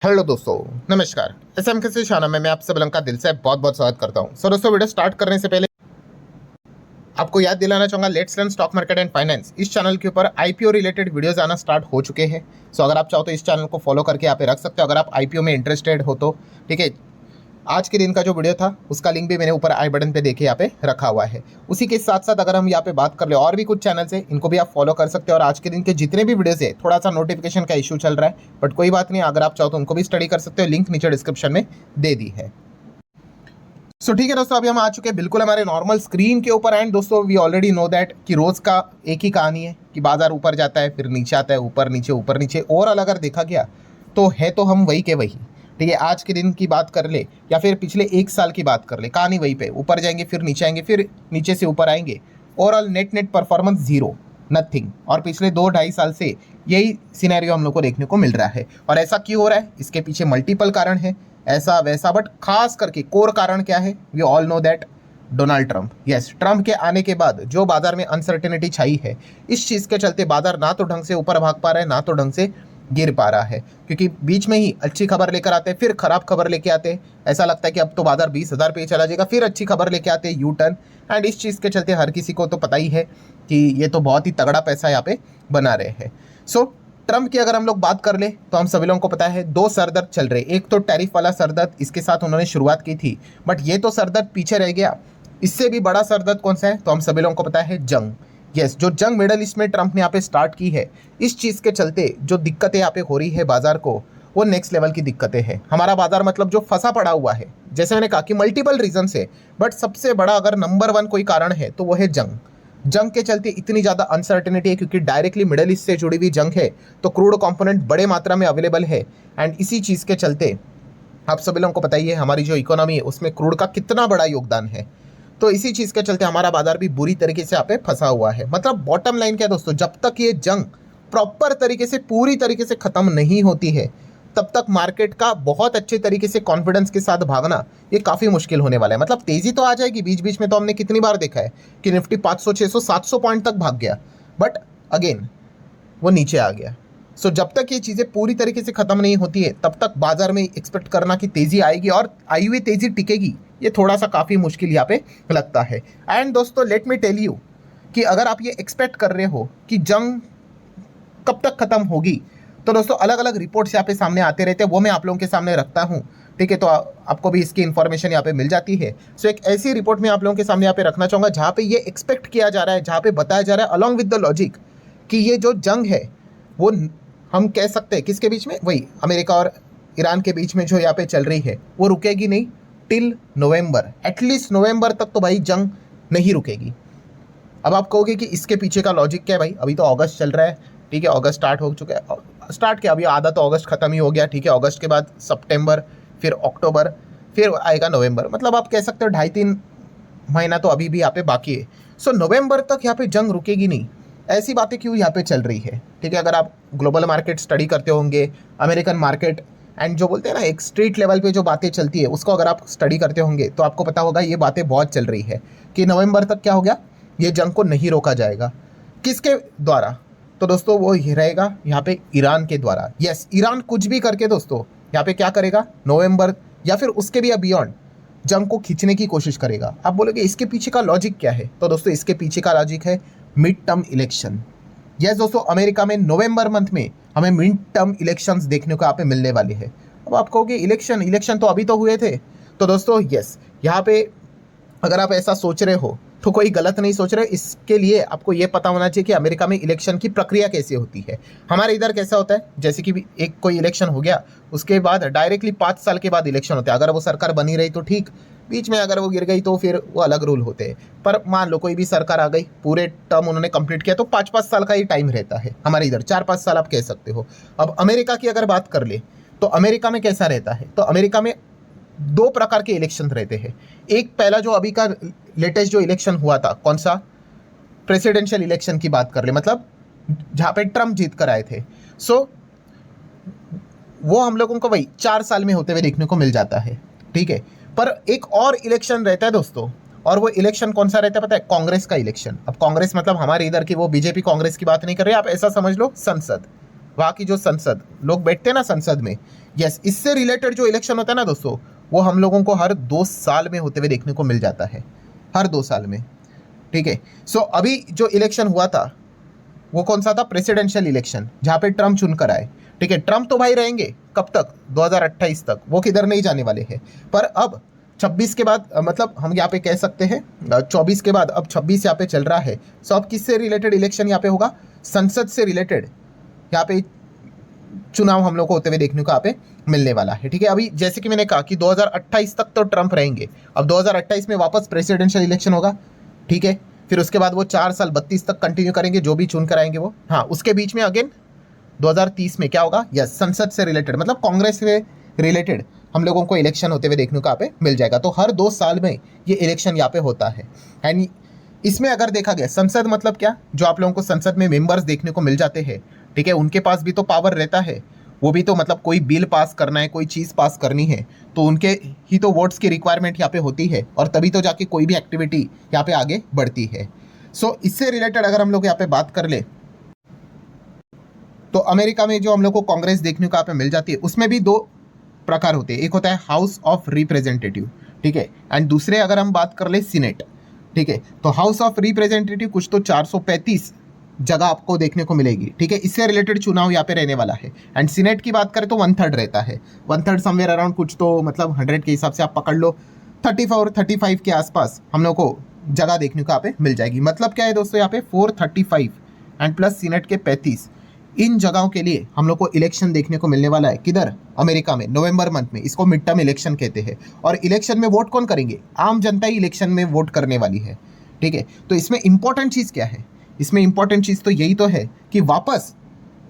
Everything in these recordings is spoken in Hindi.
हेलो दोस्तों, नमस्कार। एसएम के से शाना में मैं आप सब का दिल से बहुत बहुत स्वागत करता हूं। सो दोस्तों, वीडियो स्टार्ट करने से पहले आपको याद दिलाना चाहूंगा, let's learn stock market and finance इस चैनल के ऊपर आईपीओ रिलेटेड वीडियोस आना स्टार्ट हो चुके हैं। सो अगर आप चाहो तो इस चैनल को फॉलो करके यहाँ पे रख सकते हो अगर आप आईपीओ में इंटरेस्टेड हो तो। ठीक है, आज के दिन का जो वीडियो था उसका लिंक भी मैंने ऊपर आई बटन पे देखे यहाँ पे रखा हुआ है। उसी के साथ साथ अगर हम यहाँ पे बात कर ले, और भी कुछ चैनल्स है, इनको भी आप फॉलो कर सकते हो। और आज के दिन के जितने भी वीडियोस है, थोड़ा सा नोटिफिकेशन का इशू चल रहा है, बट कोई बात नहीं, अगर आप चाहो तो उनको भी स्टडी कर सकते हो। लिंक नीचे डिस्क्रिप्शन में दे दी है। सो ठीक है दोस्तों, अभी हम आ चुके हैं बिल्कुल हमारे नॉर्मल स्क्रीन के ऊपर। एंड दोस्तों, वी ऑलरेडी नो दैट कि रोज का एक ही कहानी है कि बाजार ऊपर जाता है, फिर नीचे आता है, ऊपर नीचे। ओवरऑल अगर देखा गया तो है तो हम वही के वही। ठीक है, आज के दिन की बात कर ले या फिर पिछले एक साल की बात कर ले, कहानी वही पे, ऊपर जाएंगे फिर नीचे आएंगे, फिर नीचे से ऊपर आएंगे। Overall net performance zero, nothing. और पिछले 2-2.5 साल से यही सिनेरियो हम लोग को देखने को मिल रहा है। और ऐसा क्यों हो रहा है, इसके पीछे मल्टीपल कारण है, ऐसा वैसा, बट खास करके कोर कारण क्या है, we all know that Donald Trump. Yes, Trump के आने के बाद जो बाजार में अनसर्टेनिटी छाई है, इस चीज़ के चलते बाजार ना तो ढंग से ऊपर भाग पा रहा है, ना तो ढंग से गिर पा रहा है। क्योंकि बीच में ही अच्छी खबर लेकर आते हैं, फिर खराब खबर लेके आते हैं। ऐसा लगता है कि अब तो बाजार 20,000 पे चला जाएगा, फिर अच्छी खबर लेके आते हैं, यू टर्न। एंड इस चीज़ के चलते हर किसी को तो पता ही है कि ये तो बहुत ही तगड़ा पैसा यहाँ पे बना रहे हैं। सो ट्रंप की अगर हम लोग बात कर ले तो हम सभी लोगों को पता है दो सरदर्द चल रहे। एक तो टैरिफ वाला सरदर्द, इसके साथ उन्होंने शुरुआत की थी, बट ये तो सरदर्द पीछे रह गया। इससे भी बड़ा सरदर्द कौन सा है, तो हम सभी लोगों को पता है जंग। यस, जो जंग मिडल ईस्ट में ट्रंप ने यहाँ पे स्टार्ट की है, इस चीज़ के चलते जो दिक्कतें यहाँ पे हो रही है बाजार को, वो नेक्स्ट लेवल की दिक्कतें हैं। हमारा बाजार मतलब जो फंसा पड़ा हुआ है, जैसे मैंने कहा कि मल्टीपल रीजन से, बट सबसे बड़ा अगर नंबर 1 कोई कारण है तो वो है जंग। जंग के चलते इतनी ज़्यादा अनसर्टेनिटी है, क्योंकि डायरेक्टली मिडल ईस्ट से जुड़ी हुई जंग है, तो क्रूड कंपोनेंट बड़े मात्रा में अवेलेबल है। एंड इसी चीज़ के चलते आप सभी लोगों को पता ही है हमारी जो इकोनॉमी है उसमें क्रूड का कितना बड़ा योगदान है। तो इसी चीज़ के चलते हमारा बाजार भी बुरी तरीके से यहाँ पे फंसा हुआ है। मतलब बॉटम लाइन क्या है दोस्तों, जब तक ये जंग प्रॉपर तरीके से, पूरी तरीके से ख़त्म नहीं होती है, तब तक मार्केट का बहुत अच्छे तरीके से कॉन्फिडेंस के साथ भागना ये काफ़ी मुश्किल होने वाला है। मतलब तेज़ी तो आ जाएगी, बीच बीच में तो हमने कितनी बार देखा है कि निफ्टी 500, 600, 700 पॉइंट तक भाग गया, बट अगेन वो नीचे आ गया। सो जब तक ये चीज़ें पूरी तरीके से ख़त्म नहीं होती है, तब तक बाजार में एक्सपेक्ट करना कि तेज़ी आएगी और आई हुई तेज़ी टिकेगी, ये थोड़ा सा काफ़ी मुश्किल यहाँ पे लगता है। एंड दोस्तों, लेट मी टेल यू कि अगर आप ये एक्सपेक्ट कर रहे हो कि जंग कब तक ख़त्म होगी, तो दोस्तों अलग अलग रिपोर्ट्स यहाँ पे सामने आते रहते हैं, वो मैं आप लोगों के सामने रखता हूँ। ठीक है, तो आपको भी इसकी इन्फॉर्मेशन यहाँ पे मिल जाती है। सो एक ऐसी रिपोर्ट में आप लोगों के सामने यहाँ पे रखना चाहूँगा जहाँ पे ये एक्सपेक्ट किया जा रहा है, जहाँ पे बताया जा रहा है अलॉन्ग विद द लॉजिक कि ये जो जंग है वो हम कह सकते हैं किसके बीच में, वही अमेरिका और ईरान के बीच में जो यहाँ पे चल रही है, वो रुकेगी नहीं टिल नवंबर। एटलीस्ट नवंबर तक तो भाई जंग नहीं रुकेगी। अब आप कहोगे कि इसके पीछे का लॉजिक क्या है भाई, अभी तो अगस्त चल रहा है। ठीक है, अगस्त स्टार्ट हो चुका है, स्टार्ट क्या, अभी आधा तो अगस्त खत्म ही हो गया। ठीक है, अगस्त के बाद सितंबर, फिर अक्टूबर, फिर आएगा नवंबर। मतलब आप कह सकते हो 2.5-3 महीना तो अभी भी यहाँ पे बाकी है। सो नवंबर तक यहाँ पे जंग रुकेगी नहीं, ऐसी बातें क्यों यहाँ पे चल रही है। ठीक है, अगर आप ग्लोबल मार्केट स्टडी करते होंगे, अमेरिकन मार्केट, एंड जो बोलते हैं ना एक स्ट्रीट लेवल पे जो बातें चलती है, उसको अगर आप स्टडी करते होंगे तो आपको पता होगा ये बातें बहुत चल रही है कि नवंबर तक क्या हो गया, ये जंग को नहीं रोका जाएगा। किसके द्वारा, तो दोस्तों वो रहेगा यहाँ पे ईरान के द्वारा। यस, ईरान कुछ भी करके दोस्तों यहाँ पे क्या करेगा, नवंबर या फिर उसके भी बियॉन्ड जंग को खींचने की कोशिश करेगा। आप बोलोगे इसके पीछे का लॉजिक क्या है, तो दोस्तों इसके पीछे का लॉजिक है मिड टर्म इलेक्शन। यस दोस्तों, अमेरिका में नवंबर मंथ में हमें मिड टर्म इलेक्शंस देखने को यहाँ पे मिलने वाले हैं। अब आप कहोगे इलेक्शन तो अभी तो हुए थे, तो दोस्तों यस, यहाँ पे अगर आप ऐसा सोच रहे हो तो कोई गलत नहीं सोच रहे। इसके लिए आपको ये पता होना चाहिए कि अमेरिका में इलेक्शन की प्रक्रिया कैसे होती है। हमारे इधर कैसा होता है, जैसे कि एक कोई इलेक्शन हो गया, उसके बाद डायरेक्टली 5 साल के बाद इलेक्शन होता है। अगर वो सरकार बनी रही तो ठीक, बीच में अगर वो गिर गई तो फिर वो अलग रूल होते हैं। पर मान लो कोई भी सरकार आ गई, पूरे टर्म उन्होंने कंप्लीट किया, तो 5-5 साल का ही टाइम रहता है। हमारे इधर 4-5 साल आप कह सकते हो। अब अमेरिका की अगर बात कर ले तो अमेरिका में कैसा रहता है, तो अमेरिका में 2 प्रकार के इलेक्शन रहते हैं। एक पहला जो अभी का लेटेस्ट जो इलेक्शन हुआ था, कौन सा, प्रेसिडेंशियल इलेक्शन की बात कर ले, मतलब जहाँ पे ट्रम्प जीत कर आए थे। सो वो हम लोगों को वही 4 साल में होते हुए देखने को मिल जाता है। ठीक है, पर एक और इलेक्शन रहता है दोस्तों, और वो इलेक्शन कौन सा रहता है पता है, कांग्रेस का इलेक्शन। अब कांग्रेस मतलब हमारे इधर की वो बीजेपी कांग्रेस की बात नहीं कर रहे, आप ऐसा समझ लो संसद। वहाँ की जो संसद लोग बैठते हैं ना संसद में, यस, इससे रिलेटेड जो इलेक्शन होता है ना दोस्तों, वो हम लोगों को हर 2 साल में होते हुए देखने को मिल जाता है, हर 2 साल में। ठीक है। सो अभी जो इलेक्शन हुआ था वो कौन सा था? प्रेसिडेंशियल इलेक्शन, जहाँ पे ट्रम्प चुनकर आए। ठीक है। ट्रम्प तो भाई रहेंगे कब तक? 2028 तक, वो किधर नहीं जाने वाले हैं। पर अब 26 के बाद, मतलब हम यहाँ पे कह सकते हैं 24 के बाद, अब 26 यहाँ पे चल रहा है। सो अब किससे रिलेटेड इलेक्शन यहाँ पे होगा? संसद से रिलेटेड यहाँ पे चुनाव हम लोग को होते हुए देखने को यहाँ पे मिलने वाला है। ठीक है। अभी जैसे कि मैंने कहा कि 2028 तक तो ट्रम्प रहेंगे, अब 2028 में वापस प्रेसिडेंशियल इलेक्शन होगा। ठीक है। फिर उसके बाद वो 4 साल 32 तक कंटिन्यू करेंगे, जो भी चुन कर आएंगे वो। हाँ, उसके बीच में अगेन 2030 में क्या होगा? यस, संसद से रिलेटेड, मतलब कांग्रेस से रिलेटेड हम लोगों को इलेक्शन होते हुए देखने को यहाँ पे मिल जाएगा। तो हर 2 साल में ये इलेक्शन यहाँ पे होता है। एंड इसमें अगर देखा गया, संसद मतलब क्या? जो आप लोगों को संसद में मेंबर्स देखने को मिल जाते हैं। ठीक है। उनके पास भी तो पावर रहता है, वो भी तो मतलब कोई बिल पास करना है, कोई चीज़ पास करनी है, तो उनके ही तो वोट्स की रिक्वायरमेंट यहाँ पे होती है, और तभी तो जाके कोई भी एक्टिविटी यहाँ पे आगे बढ़ती है। सो इससे रिलेटेड अगर हम लोग यहाँ पे बात कर ले, तो अमेरिका में जो हम लोग को कांग्रेस देखने को यहाँ पे मिल जाती है, उसमें भी 2 प्रकार होते हैं। एक होता है हाउस ऑफ रिप्रेजेंटेटिव, ठीक है, एंड दूसरे अगर हम बात कर ले सीनेट। ठीक है। तो हाउस ऑफ रिप्रेजेंटेटिव कुछ तो 435 जगह आपको देखने को मिलेगी। ठीक है। इससे रिलेटेड चुनाव यहाँ पे रहने वाला है। एंड सीनेट की बात करें तो 1/3 रहता है, 1/3 समवेयर अराउंड, कुछ तो मतलब 100 के हिसाब से आप पकड़ लो 34 और 35 के आसपास हम लोग को जगह देखने को यहाँ पे मिल जाएगी। मतलब क्या है दोस्तों, यहाँ पे 435 एंड प्लस सीनेट के 35, इन जगहों के लिए हम लोग को इलेक्शन देखने को मिलने वाला है। किधर? अमेरिका में, नवंबर मंथ में। इसको मिड टर्म इलेक्शन कहते हैं। और इलेक्शन में वोट कौन करेंगे? आम जनता ही इलेक्शन में वोट करने वाली है। ठीक है। तो इसमें इंपॉर्टेंट चीज़ क्या है? इसमें इंपॉर्टेंट चीज़ तो यही तो है कि वापस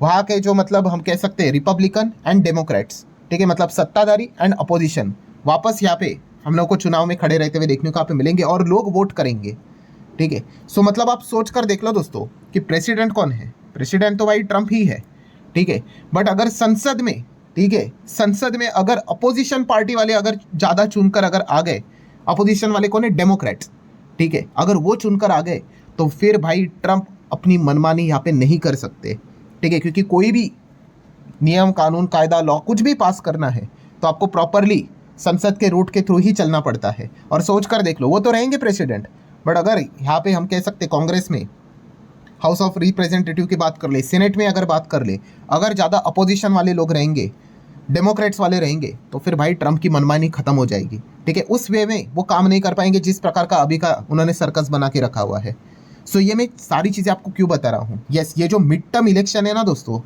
वहाँ के जो मतलब हम कह सकते हैं रिपब्लिकन एंड डेमोक्रेट्स, ठीक है, मतलब सत्ताधारी एंड अपोजिशन, वापस यहाँ पे हम लोग को चुनाव में खड़े रहते हुए देखने को यहाँ पे मिलेंगे और लोग वोट करेंगे। ठीक है। सो मतलब आप सोच कर देख लो दोस्तों कि प्रेसिडेंट कौन है? प्रेसिडेंट तो भाई ट्रम्प ही है। ठीक है। बट अगर संसद में, ठीक है, संसद में अगर अपोजिशन पार्टी वाले अगर ज़्यादा चुनकर अगर आ गए, अपोजिशन वाले कौन है? डेमोक्रेट्स। ठीक है। अगर वो चुनकर आ गए तो फिर भाई ट्रम्प अपनी मनमानी यहाँ पे नहीं कर सकते। ठीक है। क्योंकि कोई भी नियम, कानून, कायदा, लॉ कुछ भी पास करना है तो आपको प्रॉपरली संसद के रूट के थ्रू ही चलना पड़ता है। और सोच कर देख लो, वो तो रहेंगे प्रेसिडेंट, बट अगर यहाँ पे हम कह सकते कांग्रेस में हाउस ऑफ रिप्रेजेंटेटिव की बात कर ले, सेनेट में अगर बात कर ले, अगर ज़्यादा अपोजिशन वाले लोग रहेंगे, डेमोक्रेट्स वाले रहेंगे, तो फिर भाई ट्रम्प की मनमानी खत्म हो जाएगी। ठीक है। उस वे में वो काम नहीं कर पाएंगे जिस प्रकार का अभी का उन्होंने सर्कस बना के रखा हुआ है। सो ये मैं सारी चीज़ें आपको क्यों बता रहा हूँ? यस, ये जो मिड टर्म इलेक्शन है ना दोस्तों,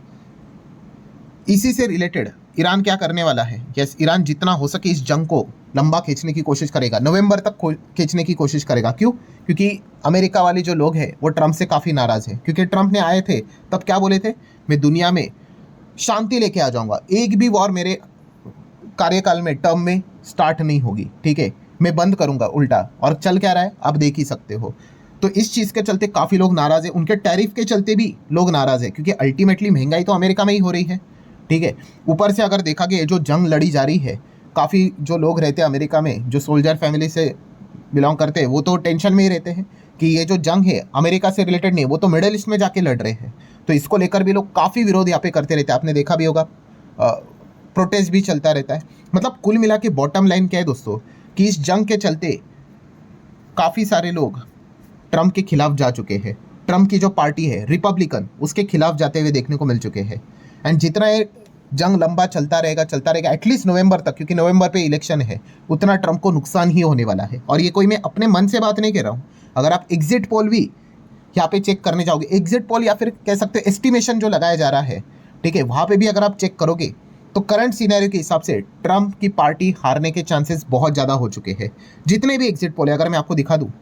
इसी से रिलेटेड ईरान क्या करने वाला है? यस, ईरान जितना हो सके इस जंग को लंबा खींचने की कोशिश करेगा, नवंबर तक खींचने की कोशिश करेगा। क्यों? क्योंकि अमेरिका वाले जो लोग हैं वो ट्रम्प से काफ़ी नाराज़ हैं। क्योंकि ट्रम्प ने आए थे तब क्या बोले थे? मैं दुनिया में शांति लेके आ जाऊंगा, एक भी वॉर मेरे कार्यकाल में, टर्म में स्टार्ट नहीं होगी। ठीक है। मैं बंद करूंगा उल्टा, और चल क्या रहा है आप देख ही सकते हो। तो इस चीज़ के चलते काफ़ी लोग नाराज़ हैं, उनके टैरिफ के चलते भी लोग नाराज़ हैं, क्योंकि अल्टीमेटली महंगाई तो अमेरिका में ही हो रही है। ठीक है। ऊपर से अगर देखा गया जो जंग लड़ी जा रही है, काफ़ी जो लोग रहते हैं अमेरिका में, जो सोल्जर फैमिली से बिलोंग करते हैं, वो तो टेंशन में ही रहते हैं कि ये जो जंग है अमेरिका से रिलेटेड नहीं, वो तो मिडल ईस्ट में जाके लड़ रहे हैं। तो इसको लेकर भी लोग काफ़ी विरोध यहाँ पे करते रहते हैं। आपने देखा भी होगा, प्रोटेस्ट भी चलता रहता है। मतलब कुल मिला के बॉटम लाइन क्या है दोस्तों, कि इस जंग के चलते काफ़ी सारे लोग ट्रम्प के खिलाफ जा चुके हैं। ट्रम्प की जो पार्टी है रिपब्लिकन, उसके खिलाफ जाते हुए देखने को मिल चुके हैं। एंड जितना ये जंग लंबा चलता रहेगा एटलीस्ट नवंबर तक, क्योंकि नवंबर पे इलेक्शन है, उतना ट्रम्प को नुकसान ही होने वाला है। और ये कोई मैं अपने मन से बात नहीं कह रहा हूँ। अगर आप एग्जिट पोल भी यहाँ पे चेक करने जाओगे, एग्जिट पोल या फिर कह सकते हो एस्टिमेशन जो लगाया जा रहा है, ठीक है, वहाँ पे भी अगर आप चेक करोगे तो करंट सिनेरियो के हिसाब से ट्रम्प की पार्टी हारने के चांसेस बहुत ज़्यादा हो चुके हैं। जितने भी एग्जिट पोल है, अगर मैं आपको दिखा दूँ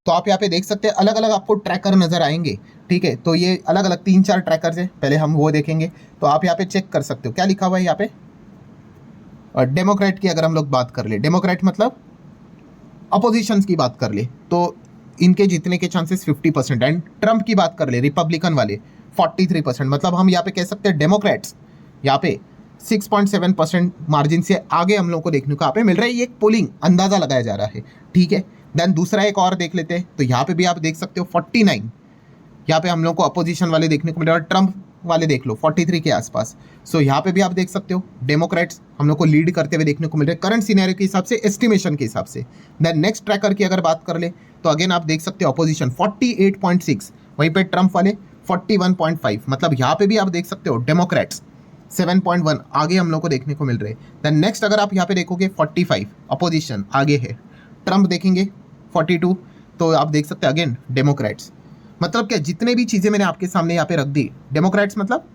तो आप यहाँ पे देख सकते हैं, अलग अलग आपको ट्रैकर नज़र आएंगे। ठीक है। तो ये अलग अलग 3-4 ट्रैकर्स है, पहले हम वो देखेंगे। तो आप यहाँ पे चेक कर सकते हो क्या लिखा हुआ है यहाँ पे। और डेमोक्रेट की अगर हम लोग बात कर ले, डेमोक्रेट मतलब अपोजिशन की बात कर ले, तो इनके जीतने के चांसेस 50%। एंड ट्रम्प की बात कर ले, रिपब्लिकन वाले 43%। मतलब हम यहाँ पे कह सकते हैं डेमोक्रेट्स यहाँ पे 6.7% मार्जिन से आगे हम लोग को देखने को यहाँ पे मिल रहा है। ये एक पोलिंग अंदाजा लगाया जा रहा है। ठीक है। देन दूसरा एक और देख लेते हैं, तो यहाँ पे भी आप देख सकते हो 49 यहाँ पे हम लोग को अपोजिशन वाले देखने को मिल रहा है। ट्रम्प वाले देख लो 43 के आसपास। सो यहाँ पे भी आप देख सकते हो डेमोक्रेट्स हम लोग को लीड करते हुए देखने को मिल रहे हैं करंट सिनेरियो के हिसाब से, एस्टिमेशन के हिसाब से। देन नेक्स्ट ट्रैकर की अगर बात कर ले तो अगेन आप देख सकते हो अपोजिशन 48.6, वहीं पे ट्रम्प वाले 41.5, मतलब यहाँ पे भी आप देख सकते हो डेमोक्रेट्स 7.1 आगे हम लोग को देखने को मिल रहे हैं। देन नेक्स्ट अगर आप यहाँ पे देखोगे 45 अपोजिशन आगे है, ट्रम्प देखेंगे 42, तो आप देख सकते हैं अगेन डेमोक्रेट्स। मतलब क्या जितने भी चीज़ें मैंने आपके सामने यहाँ पे रख दी, डेमोक्रेट्स मतलब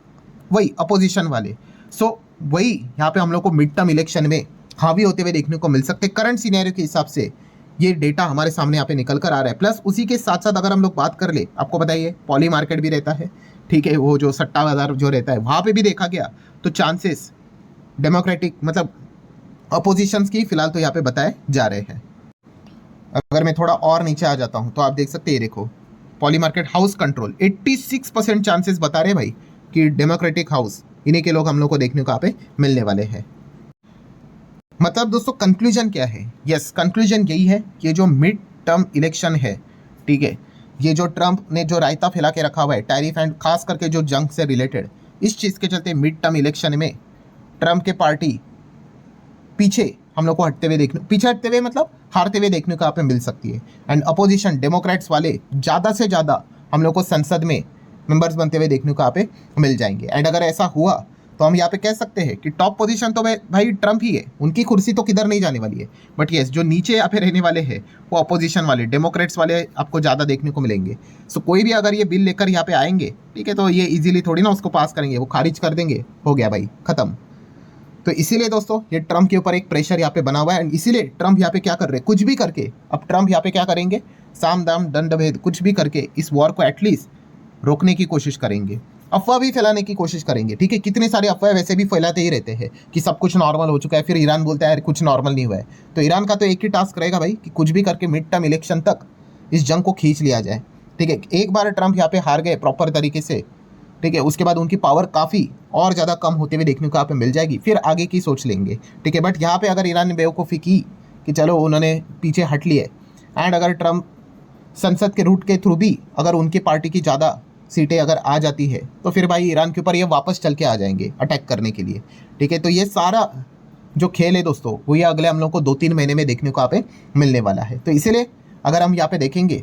वही अपोजिशन वाले। सो वही यहाँ पे हम लोग को मिड टर्म इलेक्शन में हावी होते हुए देखने को मिल सकते हैं। करंट सिनेरियो के हिसाब से ये डेटा हमारे सामने यहाँ पे निकल कर आ रहा है। प्लस उसी के साथ साथ अगर हम लोग बात कर ले, आपको बताइए पॉली मार्केट भी रहता है, ठीक है, वो जो सट्टा बाजार जो रहता है वहाँ पे भी देखा गया तो चांसेस डेमोक्रेटिक मतलब अपोजिशंस की फिलहाल तो यहाँ पे बताए जा रहे हैं। अगर मैं थोड़ा और नीचे आ जाता हूँ तो आप देख सकते हैं, देखो poly market house control 86% chances बता रहे भाई कि डेमोक्रेटिक हाउस इन्हीं के लोग हम लोग को देखने को यहाँ पे मिलने वाले हैं। मतलब दोस्तों कंक्लूजन क्या है? यस, कंक्लूजन यही है कि जो मिड टर्म इलेक्शन है, ठीक है, ये जो ट्रम्प ने जो रायता फैला के रखा हुआ है टैरिफ एंड खास करके जो जंग से रिलेटेड, इस चीज़ के चलते मिड टर्म इलेक्शन में ट्रम्प के पार्टी पीछे हम लोग को पीछे हटते हुए मतलब हारते हुए देखने को यहाँ पे मिल सकती है। एंड अपोजिशन डेमोक्रेट्स वाले ज़्यादा से ज़्यादा हम लोग को संसद में मेंबर्स बनते हुए देखने को यहाँ पे मिल जाएंगे। एंड अगर ऐसा हुआ तो हम यहाँ पे कह सकते हैं कि टॉप पोजीशन तो भाई ट्रम्प ही है, उनकी कुर्सी तो किधर नहीं जाने वाली है। बट येस, जो नीचे यहाँ पे रहने वाले हैं वो अपोजिशन वाले डेमोक्रेट्स वाले आपको ज़्यादा देखने को मिलेंगे। सो कोई भी अगर ये बिल लेकर यहाँ पे आएंगे, ठीक है, तो ये ईजिली थोड़ी ना उसको पास करेंगे, वो खारिज कर देंगे, हो गया भाई खत्म। तो इसीलिए दोस्तों ये ट्रम्प के ऊपर एक प्रेशर यहाँ पे बना हुआ है। एंड इसीलिए ट्रम्प यहाँ पे क्या कर रहे हैं, कुछ भी करके अब ट्रम्प यहाँ पे क्या करेंगे, साम दाम दंड भेद कुछ भी करके इस वॉर को एटलीस्ट रोकने की कोशिश करेंगे, अफवाह भी फैलाने की कोशिश करेंगे, ठीक है। कितने सारे अफवाह वैसे भी फैलाते ही रहते हैं कि सब कुछ नॉर्मल हो चुका है, फिर ईरान बोलता है यार कुछ नॉर्मल नहीं हुआ है। तो ईरान का तो एक ही टास्क रहेगा भाई कि कुछ भी करके मिड टर्म इलेक्शन तक इस जंग को खींच लिया जाए, ठीक है। एक बार ट्रम्प यहाँ पे हार गए प्रॉपर तरीके से, ठीक है, उसके बाद उनकी पावर काफ़ी और ज़्यादा कम होते हुए देखने को यहाँ पे मिल जाएगी, फिर आगे की सोच लेंगे, ठीक है। बट यहाँ पे अगर ईरान ने बेवकूफ़ी की कि चलो उन्होंने पीछे हट लिए, एंड अगर ट्रम्प संसद के रूट के थ्रू भी अगर उनकी पार्टी की ज़्यादा सीटें अगर आ जाती है तो फिर भाई ईरान के ऊपर ये वापस चल के आ जाएंगे अटैक करने के लिए, ठीक है। तो ये सारा जो खेल है दोस्तों वो ये अगले हम लोग को 2-3 महीने में देखने को यहाँ पे मिलने वाला है। तो इसीलिए अगर हम यहाँ पे देखेंगे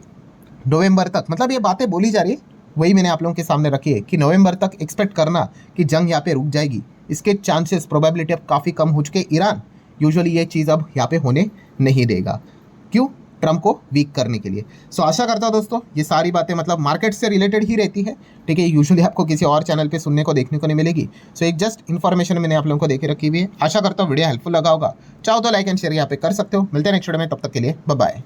नवंबर तक, मतलब ये बातें बोली जा रही है, वही मैंने आप लोगों के सामने रखी है कि नवंबर तक एक्सपेक्ट करना कि जंग यहाँ पे रुक जाएगी, इसके चांसेस प्रोबेबिलिटी अब काफ़ी कम हो चुके। ईरान यूजुअली ये चीज़ अब यहाँ पे होने नहीं देगा, क्यों, ट्रम्प को वीक करने के लिए। सो आशा करता हूँ दोस्तों ये सारी बातें मतलब मार्केट से रिलेटेड ही रहती है, ठीक है, यूजुअली आपको किसी और चैनल पे सुनने को देखने को नहीं मिलेगी। सो एक जस्ट इन्फॉर्मेशन मैंने आप लोगों को देके रखी हुई है। आशा करता हूँ वीडियो हेल्पफुल लगा होगा, चाहो तो लाइक एंड शेयर यहाँ पे कर सकते हो। मिलते हैं नेक्स्ट वीडियो में, तब तक के लिए बाय बाय।